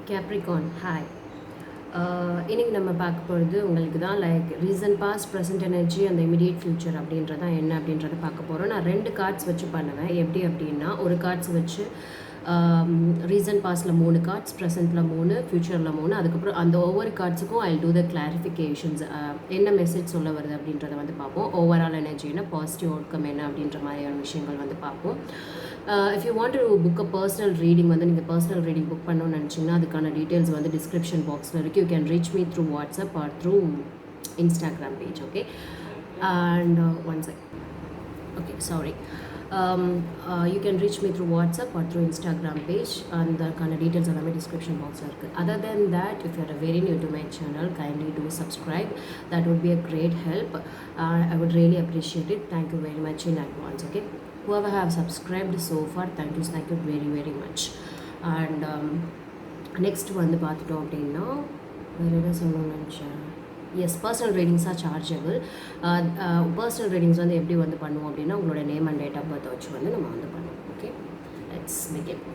Capricorn hi. இன்றைக்கி நம்ம பார்க்க போகிறது உங்களுக்கு தான் like recent past present energy அந்த இமிடியேட் ஃப்யூச்சர் அப்படின்றதான் என்ன அப்படின்றத பார்க்க போகிறோம். நான் 2 கார்ட்ஸ் வச்சு பண்ணுவேன். எப்படி அப்படின்னா, ஒரு கார்ட்ஸ் வச்சு ரீசன்ட் பாஸ்டில் 3 கார்ட்ஸ், ப்ரெசென்ட்டில் 3, ஃப்யூச்சரில் 3. அதுக்கப்புறம் அந்த ஒவ்வொரு கார்ட்ஸுக்கும் ஐ டூ த கிளாரிஃபிகேஷன்ஸ், என்ன மெசேஜ் சொல்ல வருது அப்படின்றத வந்து பார்ப்போம். ஓவரால் எனர்ஜி என்ன, பாசிட்டிவ் அவுட்கம் என்ன அப்படின்ற மாதிரியான விஷயங்கள் வந்து பார்ப்போம். If you want to book a personal reading வந்து நீங்கள் பர்சனல் ரீடிங் புக் பண்ணணும்னு நினச்சிங்கன்னா அதுக்கான டீட்டெயில்ஸ் வந்து டிஸ்கிரிப்ஷன் பாக்ஸில் இருக்குது. You can reach me through WhatsApp R through Instagram page. Okay, and one check. Okay, sorry. You can reach me through WhatsApp or through Instagram page, and the kind of details are in my description box. Other than that, if you are very new to my channel, kindly do subscribe. That would be a great help. I would really appreciate it. Thank you very much in advance. Okay, whoever have subscribed so far, thank you very very much. And next வந்து பார்த்துட்டோம் அப்படின்னா வேறு எதாவது சொல்லணும்னு நினச்சேன். Yes, personal readings are chargeable. Personal readings வந்து எப்படி வந்து பண்ணுவோம் அப்படின்னா, உங்களோட name and date of birth வச்சு வந்து நம்ம வந்து பண்ணுவோம். Okay, let's begin.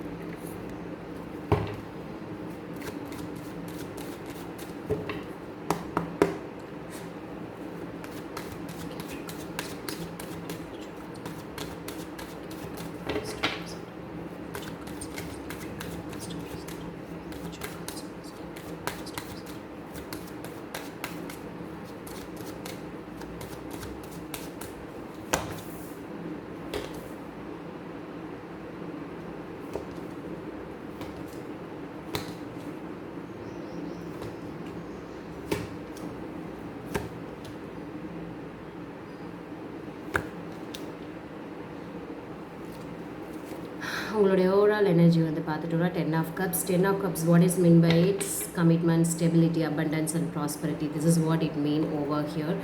உங்களுடைய ஓவரால் எனர்ஜி வந்து பார்த்துட்டோம்னா 10 of cups. 10 of cups, what is mean by it's? Commitment, stability, abundance and prosperity. This is what it mean over here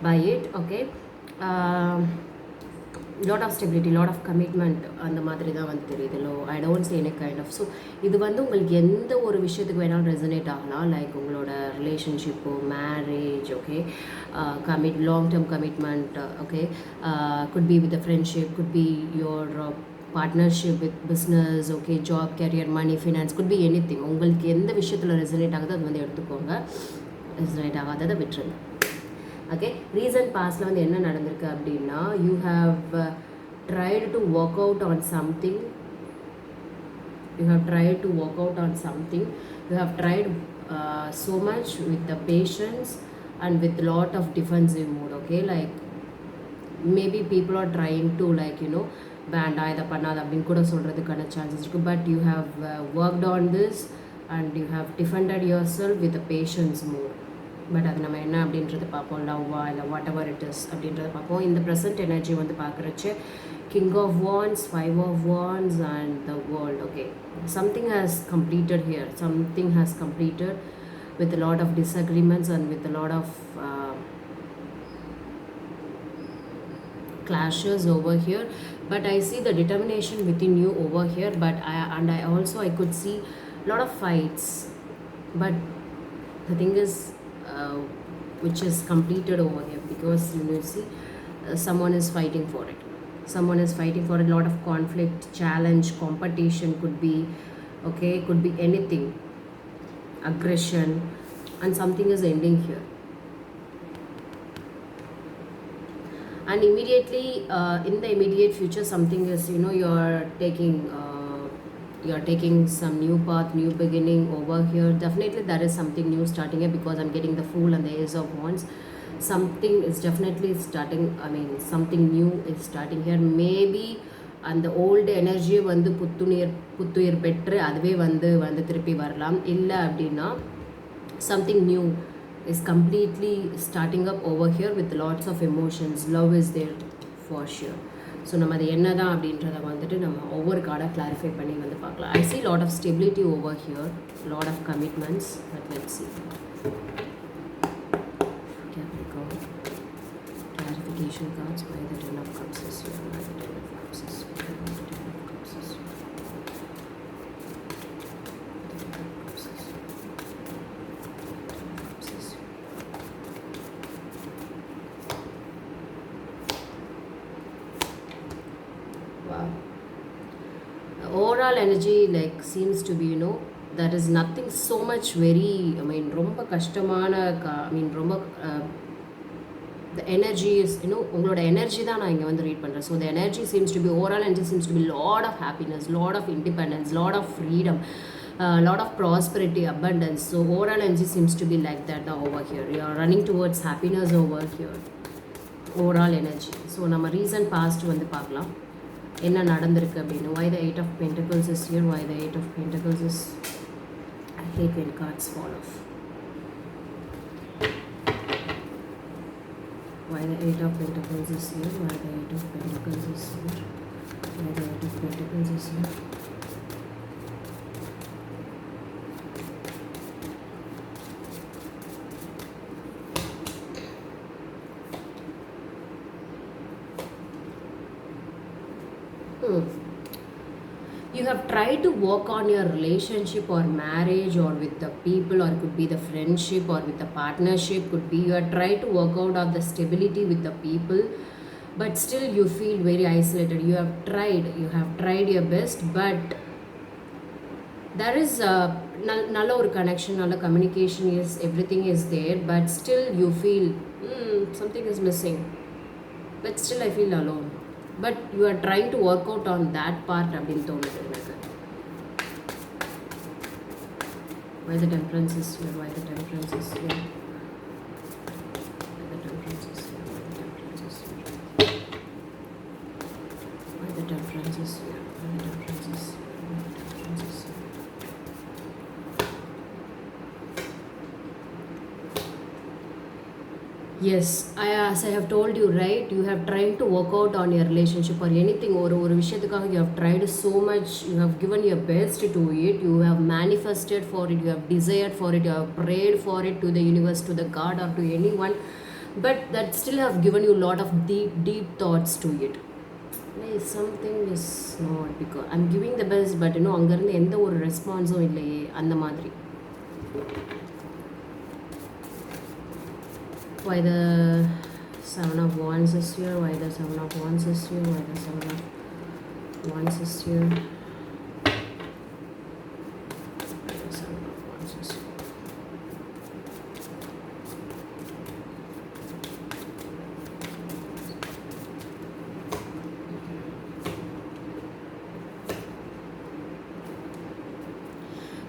by it. Okay, lot of stability, lot of commitment, அந்த மாதிரி தான் வந்து தெரியுது. I don't see any kind of. So இது வந்து உங்களுக்கு எந்த ஒரு விஷயத்துக்கு வேணாலும் ரெசனேட் ஆகலாம். லைக் உங்களோட ரிலேஷன்ஷிப்போ, marriage, okay, long term commitment, okay, could be with a friendship, could be your partnership with business, okay, job, career, money, finance, could be anything. உங்களுக்கு எந்த விஷயத்தில் ரெசனேட் ஆகுதோ அது வந்து எடுத்துக்கோங்க, ரெசனேட் ஆகாததை விட்டுருங்க. ஓகே, ரீசன்ட் பாஸ்டில் வந்து என்ன நடந்திருக்கு அப்படின்னா, you have tried to work out on something. You have tried to work out on something. You have tried so much with the patience and with lot of defensive mood. Okay, like maybe people are trying to, like, you know, வேண்டாம் இதை பண்ணாது அப்படின்னு கூட சொல்கிறதுக்கான chances இருக்குது. But you have worked on this and you have defended yourself with patience more. But அது நம்ம என்ன அப்படின்றது பார்ப்போம். லவ்வா இல்லை வாட் எவர் இட் இஸ் அப்படின்றத பார்ப்போம். இந்த ப்ரெசன்ட் எனர்ஜி வந்து பார்க்குறச்சு King of Wands, 5 of Wands and the World. Okay, something has completed here. Something has completed with a lot of disagreements and with a lot of clashes over here. But I see the determination within you over here. But I also could see a lot of fights. But the thing is, which is completed over here, because you see, someone is fighting for it. Someone is fighting for a lot of conflict, challenge, competition, could be, okay, could be anything, aggression, and something is ending here. And immediately, in the immediate future, something is, you know, you're taking some new path, new beginning over here. Definitely there is something new starting here, because I'm getting the Fool and the Ace of Wands. Something is definitely starting. I mean, something new is starting here. Maybe அந்த old எனர்ஜியை வந்து புத்துயிர் பெற்று அதுவே வந்து திருப்பி வரலாம். இல்லை அப்படின்னா something new is completely starting up over here with lots of emotions. Love is there for sure. So நம்ம அது என்ன தான் அப்படின்றத வந்துட்டு நம்ம ஒவ்வொரு கார்டாக கிளாரிஃபை பண்ணி வந்து பார்க்கலாம். I see lot of stability over here, lot of commitments, but let's see. Capricorn, clarification cards by the Ten of Cups this year, by the Ten of Cups this year, by the Ten of Cups this year. Wow. Overall energy like seems to be, you know, that is nothing so much very, I mean, ரொம்ப கஷ்டமான I mean, ரொம்ப the energy is, உங்களோட energy தான் நான் இங்கே வந்து read பண்ணுறேன். So the energy seems to be, overall energy seems to be lot of happiness, lot of independence, lot of freedom, lot of prosperity, abundance. So overall energy seems to be like that over here. You are running towards happiness over here. Overall energy. So நம்ம recent past வந்து பார்க்கலாம் என்ன நடந்திருக்கு அப்படின்னு. Why the 8 of Pentacles is here? Why the 8 of Pentacles is... I hate when cards fall off. Why the 8 of Pentacles is here? Why the 8 of Pentacles is here? Why the 8 of Pentacles is here? You have tried to work on your relationship or marriage or with the people, or it could be the friendship or with the partnership, could be you have tried to work out on the stability with the people, but still you feel very isolated. You have tried your best, but there is a நல்ல ஒரு connection, நல்ல communication is, everything is there, but still you feel something is missing, but still I feel alone. But you are trying to work out on that part அப்படின்னு தோணுது எனக்கு. Why the Temperance is here? Why the Temperance is here? Why the Temperance is here? Why the Temperance is here? Why the Temperance is here? Why the Temperance is here? Why the Temperance is here? Yes, as I have told you, right, you have tried to work out on your relationship or anything, ஒரு விஷயத்துக்காக you have tried so much, you have given your best to it, you have manifested for it, you have desired for it, you have prayed for it to the universe, to the God or to anyone, but that still have given you a lot of deep thoughts to it. Something is not, because I'm giving the best, but அங்கேருந்து எந்த ஒரு ரெஸ்பான்ஸும் இல்லையே அந்த மாதிரி. Why the 7 of Wands is here? Why the 7 of Wands is here? Why the 7 of Wands is here? Why the 7 of Wands is here?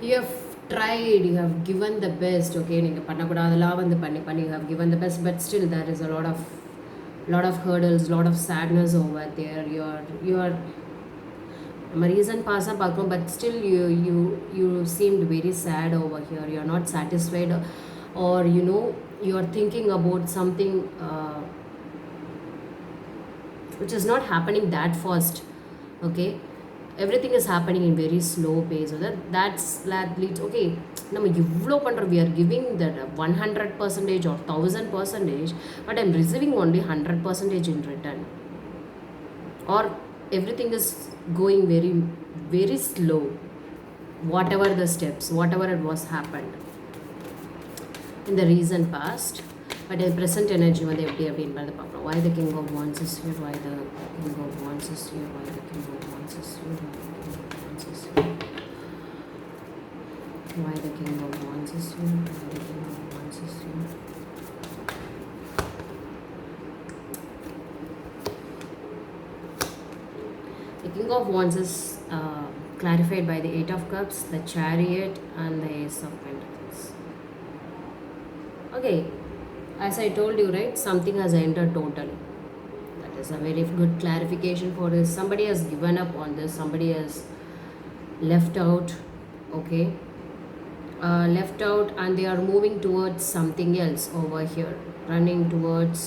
You have tried, you have given the best, okay, நீங்கள் பண்ணக்கூடாதெல்லாம் வந்து பண்ணி you have given the best, but still there is a lot of hurdles, lot of sadness over there. You are நம்ம reason பாஸாக பார்க்குறோம், but still you seemed very sad over here. You are not satisfied, or you are thinking about something which is not happening that fast, okay. Everything is happening in very slow pace. So that leads, okay, நம்ம இவ்வளோ பண்ணுறோம், we are giving that 100% or 1000%, but I'm receiving only 100% in return, or everything is going very very slow, whatever the steps, whatever it was happened in the recent past. But in present energy வந்து எப்படி அப்படின்றது பார்க்குறோம். Why the King of Wands is here? Why the King of Wands is here? Why the King of Wands is here? Why the King of Wands is here? Why the King of Wands is here? The King of Wands is clarified by the 8 of Cups, the Chariot, and the Ace of Pentacles. Okay, as I told you, right, something has entered totally. That is a very good clarification for this. Somebody has given up on this. Somebody has left out, okay, left out, and they are moving towards something else over here, running towards,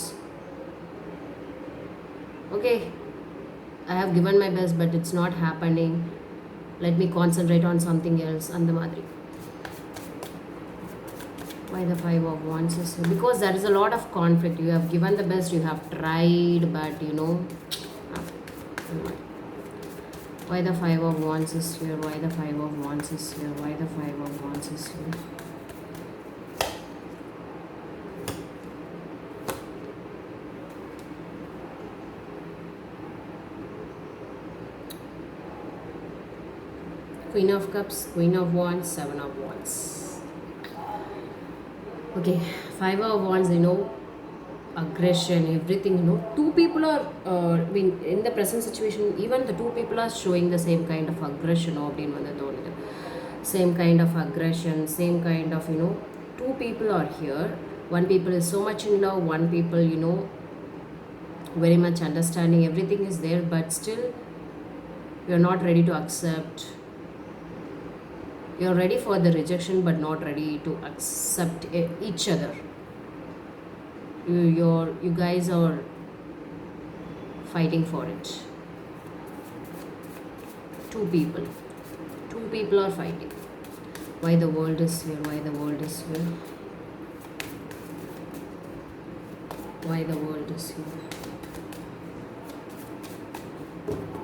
okay, I have given my best, but it's not happening, let me concentrate on something else, and the madri. Why the 5 of Wands is here? Because there is a lot of conflict. You have given the best, you have tried, but why the 5 of Wands is here? Why the 5 of Wands is here? Why the 5 of Wands is here? Queen of Cups, Queen of Wands, Seven of Wands. Okay, Five of Wands, aggression, everything, two people are, in the present situation, even the two people are showing the same kind of aggression, same kind of aggression, same kind of, two people are here. One people is so much in love, one people, very much understanding, everything is there, but still you're not ready to accept. You're ready for the rejection but not ready to accept each other. You guys are fighting for it. Two people are fighting. Why the world is here? Why the world is here? Why the world is here?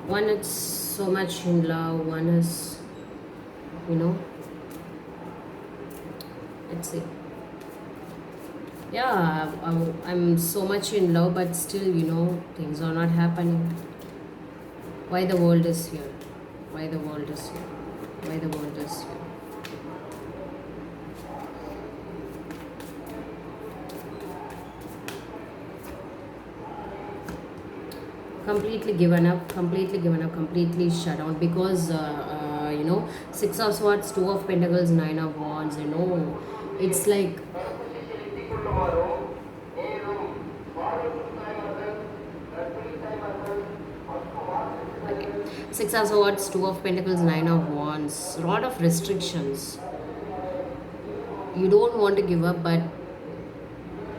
One is so much in love, one is, let's see. Yeah, I'm so much in love, but still, things are not happening. Why the world is here? Why the world is here? Why the world is here? Completely given up, completely shut down, because Six of Swords, Two of Pentacles, Nine of Wands, it's like Six of Swords, Two of Pentacles, Nine of Wands, lot of restrictions. You don't want to give up, but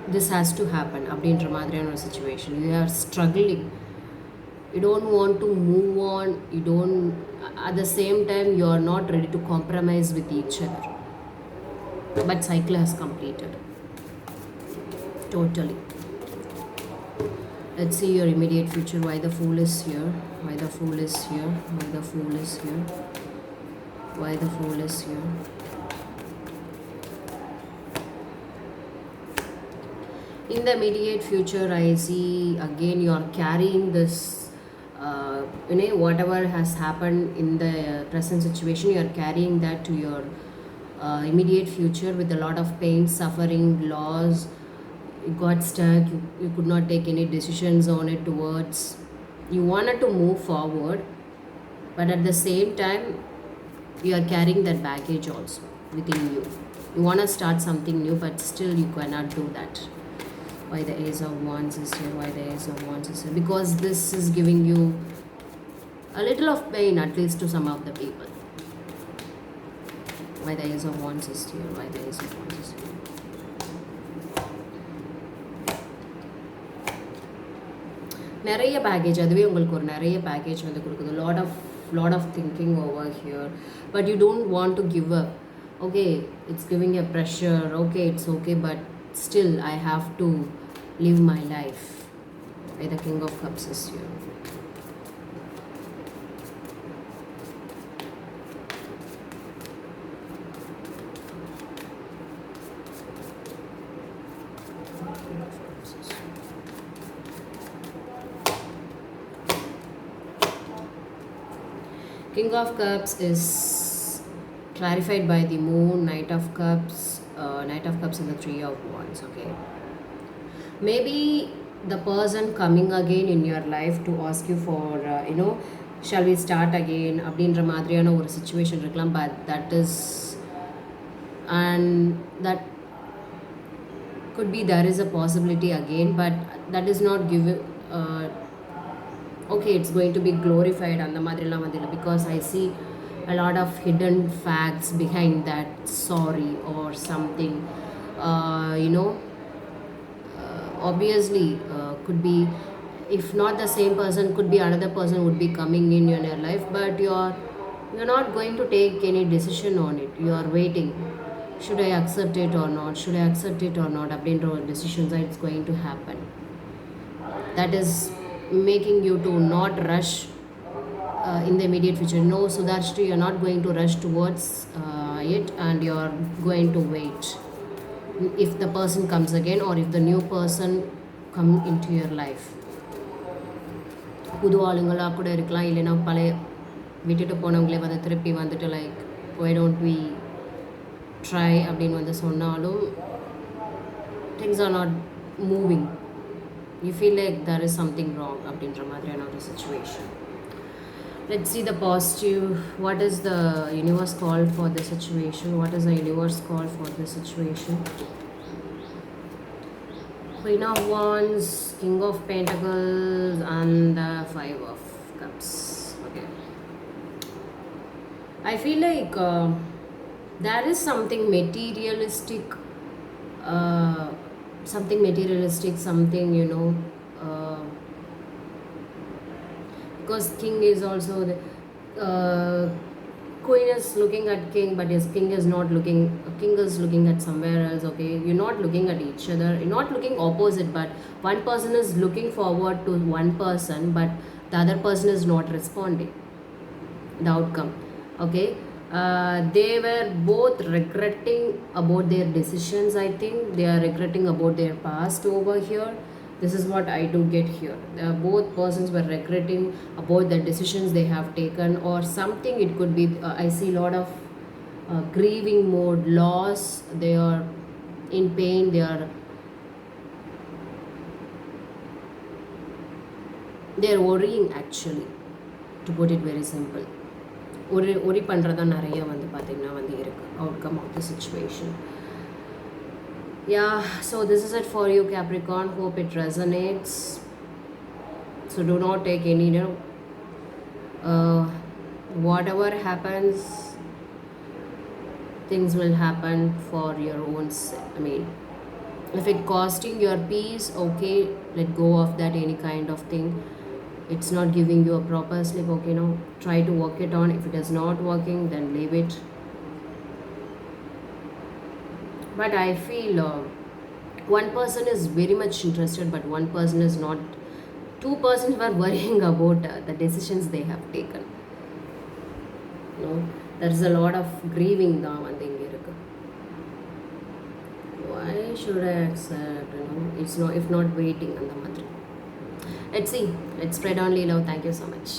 this has to happen அப்படின்ற மாதிரியான ஒரு situation. You are struggling. You don't want to move on. You don't, at the same time, you are not ready to compromise with each other. But cycle has completed. Totally. Let's see your immediate future. Why the Fool is here? Why the Fool is here? Why the Fool is here? Why the Fool is here? In the immediate future, I see again you are carrying this, whatever has happened in the present situation, you are carrying that to your immediate future with a lot of pain, suffering, loss. You got stuck, you could not take any decisions on it towards. You wanted to move forward, but at the same time, you are carrying that baggage also within you. You want to start something new, but still you cannot do that. Why the Ace of Wands is here? Why the Ace of Wands is here? Because this is giving you a little of pain, at least to some of the people. Why the Ace of Wands is here? Why the Ace of Wands is here? நிறைய package, அதுவே உங்களுக்கு ஒரு நிறைய package வந்து கொடுக்குது. lot of thinking over here, but you don't want to give up. Okay, it's giving a pressure. Okay, it's okay, but still I have to live my life. Why the King of Cups is here? King of Cups is clarified by the Moon. Knight of Cups and the Three of Wands. Okay, maybe the person coming again in your life to ask you for, shall we start again அப்படின்ற மாதிரியான ஒரு situation இருக்கலாம். But that is, and that could be, there is a possibility again, but that is not given. Okay, it's going to be glorified அந்த மாதிரிலாம் வந்து, because I see a lot of hidden facts behind that sorry or something. Obviously, could be, if not the same person, could be another person would be coming in your life, but you're not going to take any decision on it. You are waiting. Should I accept it or not? Should I accept it or not? அப்படின்ற ஒரு decisions it's going to happen. That is making you to not rush in the immediate future. No, Sudarshri, you're not going to rush towards it, and you're going to wait. If the person comes again, or if the new person come into your life, புது ஆளுங்களாக கூட இருக்கலாம், இல்லைன்னா பழைய விட்டுட்டு போனவங்களே வந்து திருப்பி வந்துட்டு like why don't we try அப்படின்னு வந்து சொன்னாலும் things are not moving. You feel like there is something wrong அப்படின்ற மாதிரியான ஒரு situation. Let's see the positive. What is the universe called for the situation? What is the universe called for the situation? Queen of Wands, King of Pentacles, and the Five of Cups. Okay. I feel like there is something materialistic, something, uh, because king is also the queen is looking at king, but his king is not looking, king is looking at somewhere else. Okay, you're not looking at each other, you're not looking opposite, but one person is looking forward to one person, but the other person is not responding the outcome. Okay, they were both regretting about their decisions. I think they are regretting about their past over here. This is what I do get here. Both persons were regretting about the decisions they have taken or something. It could be I see a lot of grieving mode, loss. They are in pain. They are worrying actually, to put it very simple. Worry பண்ணுறதா நிறைய வந்து பார்த்திங்கன்னா வந்து இருக்குது outcome of the situation. Yeah, so this is it for you, Capricorn. Hope it resonates. So do not take any, whatever happens, things will happen for your own I mean, if it costing your peace, okay, let go of that, any kind of thing. It's not giving you a proper sleep, okay, now try to work it on. If it is not working, then leave it. But I feel one person is very much interested, but one person is not. Two persons were worrying about the decisions they have taken. There is a lot of grieving தான் வந்து இங்கே இருக்கு. Why should I accept? It's not, if not waiting அந்த மாதிரி. Let's see. Let's spread only love. Thank you so much.